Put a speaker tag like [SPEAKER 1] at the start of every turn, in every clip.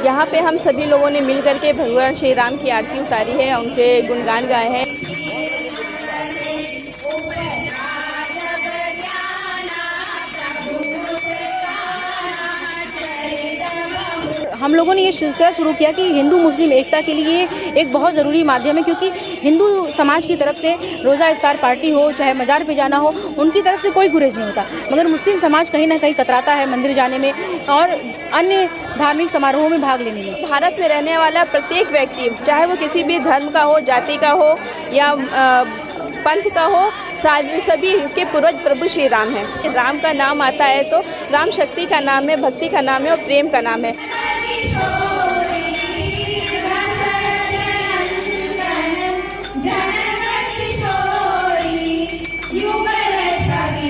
[SPEAKER 1] यहाँ पे हम सभी लोगों ने मिल करके भगवान श्री राम की आरती उतारी है, उनके गुणगान गाए हैं। हम लोगों ने ये सिलसिला शुरू किया कि हिंदू मुस्लिम एकता के लिए एक बहुत ज़रूरी माध्यम है, क्योंकि हिंदू समाज की तरफ से रोज़ा इफ्तार पार्टी हो, चाहे मज़ार पे जाना हो, उनकी तरफ से कोई गुरेज नहीं होता, मगर मुस्लिम समाज कहीं ना कहीं कतराता है मंदिर जाने में और अन्य धार्मिक समारोहों में भाग लेने में। भारत में रहने वाला प्रत्येक व्यक्ति, चाहे वो किसी भी धर्म का हो, जाति का हो या पंथ का हो, सभी के पूर्वज प्रभु श्री राम है। राम का नाम आता है तो राम शक्ति का नाम है, भक्ति का नाम है और प्रेम का नाम है।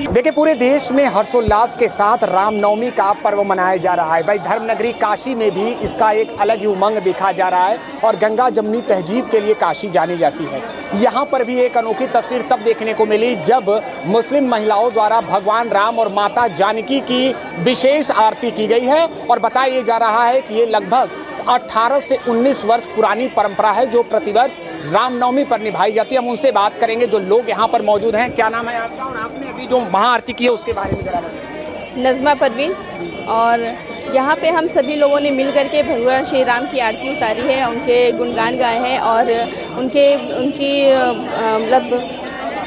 [SPEAKER 2] देखिए, पूरे देश में हर्षोल्लास के साथ रामनवमी का पर्व मनाया जा रहा है। भाई, धर्मनगरी काशी में भी इसका एक अलग ही उमंग देखा जा रहा है और गंगा जमुनी तहजीब के लिए काशी जानी जाती है। यहाँ पर भी एक अनोखी तस्वीर तब देखने को मिली जब मुस्लिम महिलाओं द्वारा भगवान राम और माता जानकी की विशेष आरती की गई है और बताया जा रहा है कि ये लगभग 18 से 19 वर्ष पुरानी परंपरा है जो प्रतिवर्ष रामनवमी पर निभाई जाती है। हम उनसे बात करेंगे जो लोग यहाँ पर मौजूद हैं। क्या नाम है आपका और आपने अभी जो महाआरती की है उसके बारे में जरा बताइए।
[SPEAKER 1] नज़मा परवीन। और यहाँ पे हम सभी लोगों ने मिल करके भगवान श्री राम की आरती उतारी है, उनके गुणगान गाए हैं और उनकी मतलब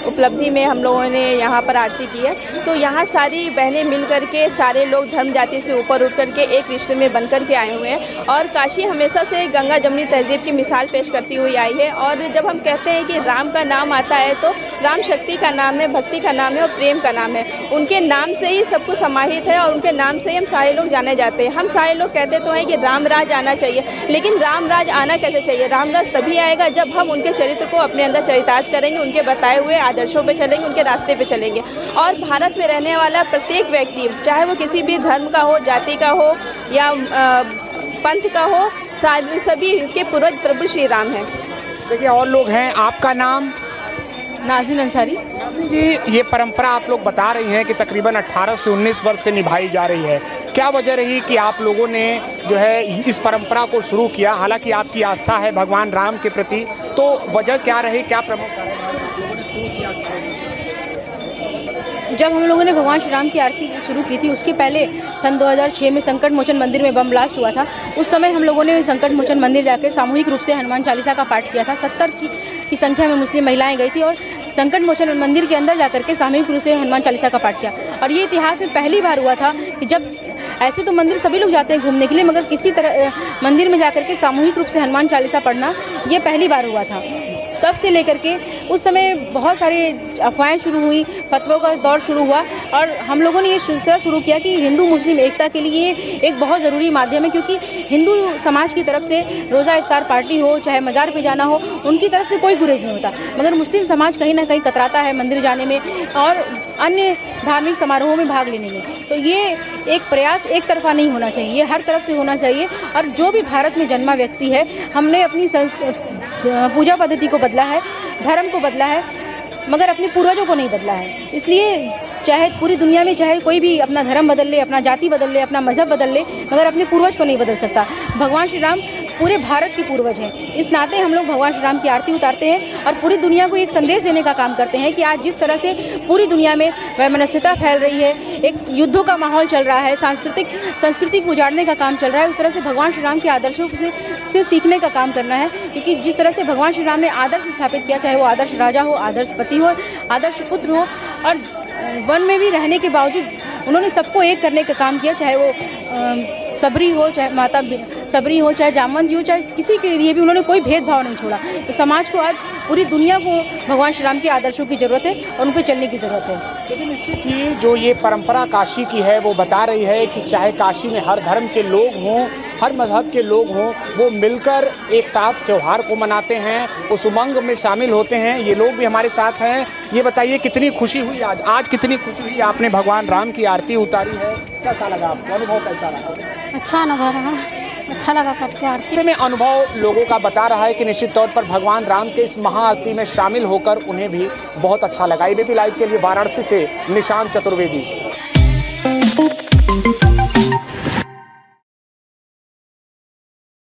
[SPEAKER 1] उपलब्धि में हम लोगों ने यहाँ पर आरती की है। तो यहाँ सारी बहनें मिल करके, सारे लोग धर्म जाति से ऊपर उठ करके एक रिश्ते में बन कर के आए हुए हैं और काशी हमेशा से गंगा जमुनी तहजीब की मिसाल पेश करती हुई आई है। और जब हम कहते हैं कि राम का नाम आता है तो राम शक्ति का नाम है, भक्ति का नाम है और प्रेम का नाम है। उनके नाम से ही सब कुछ समाहित है और उनके नाम से ही हम सारे लोग जाने जाते हैं। हम सारे लोग कहते तो हैं कि राम राज आना चाहिए, लेकिन राम राज आना कैसे चाहिए? राम राज तभी आएगा जब हम उनके चरित्र को अपने अंदर चरितार्थ करेंगे, उनके बताए हुए आदर्शों पे चलेंगे, उनके रास्ते पे चलेंगे। और भारत में रहने वाला प्रत्येक व्यक्ति, चाहे वो किसी भी धर्म का हो, जाति का हो या पंथ का हो, सभी के पूर्वज प्रभु श्री राम है।
[SPEAKER 2] देखिए, और लोग हैं। आपका नाम?
[SPEAKER 1] नाज़रीन अंसारी
[SPEAKER 2] जी। ये परंपरा आप लोग बता रही हैं कि तकरीबन 18 से 19 वर्ष से निभाई जा रही है। क्या वजह रही कि आप लोगों ने जो है इस परंपरा को शुरू किया? हालांकि आपकी आस्था है भगवान राम के प्रति, तो वजह क्या रही, क्या प्रमुख कारण?
[SPEAKER 3] जब हम लोगों ने भगवान श्री राम की आरती शुरू की थी, उसके पहले सन 2006 में संकट मोचन मंदिर में बम ब्लास्ट हुआ था। उस समय हम लोगों ने संकट मोचन मंदिर जाकर सामूहिक रूप से हनुमान चालीसा का पाठ किया था। 70 की संख्या में मुस्लिम महिलाएं गई थी और संकट मोचन मंदिर के अंदर जाकर के सामूहिक रूप से हनुमान चालीसा का पाठ किया। और ये इतिहास में पहली बार हुआ था कि जब, ऐसे तो मंदिर सभी लोग जाते हैं घूमने के लिए, मगर किसी तरह मंदिर में जाकर के सामूहिक रूप से हनुमान चालीसा पढ़ना ये पहली बार हुआ था। तब से लेकर के उस समय बहुत सारी अफवाहें शुरू हुई, फतवों का दौर शुरू हुआ और हम लोगों ने ये सिलसिला शुरू किया कि हिंदू मुस्लिम एकता के लिए एक बहुत ज़रूरी माध्यम है, क्योंकि हिंदू समाज की तरफ से रोज़ा इफ्तार पार्टी हो, चाहे मज़ार पे जाना हो, उनकी तरफ से कोई गुरेज नहीं होता, मगर मुस्लिम समाज कहीं ना कहीं कतराता है मंदिर जाने में और अन्य धार्मिक समारोहों में भाग लेने में। तो ये एक प्रयास एक तरफा नहीं होना चाहिए, ये हर तरफ से होना चाहिए। और जो भी भारत में जन्मा व्यक्ति है, हमने अपनी पूजा पद्धति को बदला है, धर्म को बदला है, मगर अपने पूर्वजों को नहीं बदला है। इसलिए चाहे पूरी दुनिया में चाहे कोई भी अपना धर्म बदल ले, अपना जाति बदल ले, अपना मजहब बदल ले, मगर अपने पूर्वज को नहीं बदल सकता। भगवान श्री राम पूरे भारत के पूर्वज हैं। इस नाते हम लोग भगवान श्री राम की आरती उतारते हैं और पूरी दुनिया को एक संदेश देने का काम करते हैं कि आज जिस तरह से पूरी दुनिया में वैमनस्यता फैल रही है, एक युद्धों का माहौल चल रहा है, संस्कृति को उजाड़ने का काम चल रहा है, उस तरह से भगवान श्री राम के आदर्शों से सीखने का काम करना है। क्योंकि जिस तरह से भगवान श्री राम ने आदर्श स्थापित किया, चाहे वो आदर्श राजा हो, आदर्श पति हो, आदर्श पुत्र हो, और वन में भी रहने के बावजूद उन्होंने सबको एक करने का काम किया, चाहे वो सबरी हो, चाहे माता सबरी हो, चाहे जामवंत जी हो, चाहे किसी के लिए भी उन्होंने कोई भेदभाव नहीं छोड़ा। तो समाज को आज, पूरी दुनिया को भगवान श्री राम के आदर्शों की ज़रूरत है और उन पर चलने की ज़रूरत है।
[SPEAKER 2] लेकिन निश्चित ही जो ये परंपरा काशी की है वो बता रही है कि चाहे काशी में हर धर्म के लोग हों, हर मजहब के लोग हों, वो मिलकर एक साथ त्यौहार को मनाते हैं, उस उमंग में शामिल होते हैं। ये लोग भी हमारे साथ हैं। ये बताइए, कितनी खुशी हुई आज कितनी खुशी हुई? आपने भगवान राम की आरती उतारी है, कैसा लगा आपको? अनुभव कैसा रहा?
[SPEAKER 3] अच्छा अनुभव रहा, अच्छा लगा करके आरती
[SPEAKER 2] में। अनुभव लोगों का बता रहा है कि निश्चित तौर पर भगवान राम के इस महाआरती में शामिल होकर उन्हें भी बहुत अच्छा लगा। एबीपी लाइव के लिए वाराणसी से निशांत चतुर्वेदी।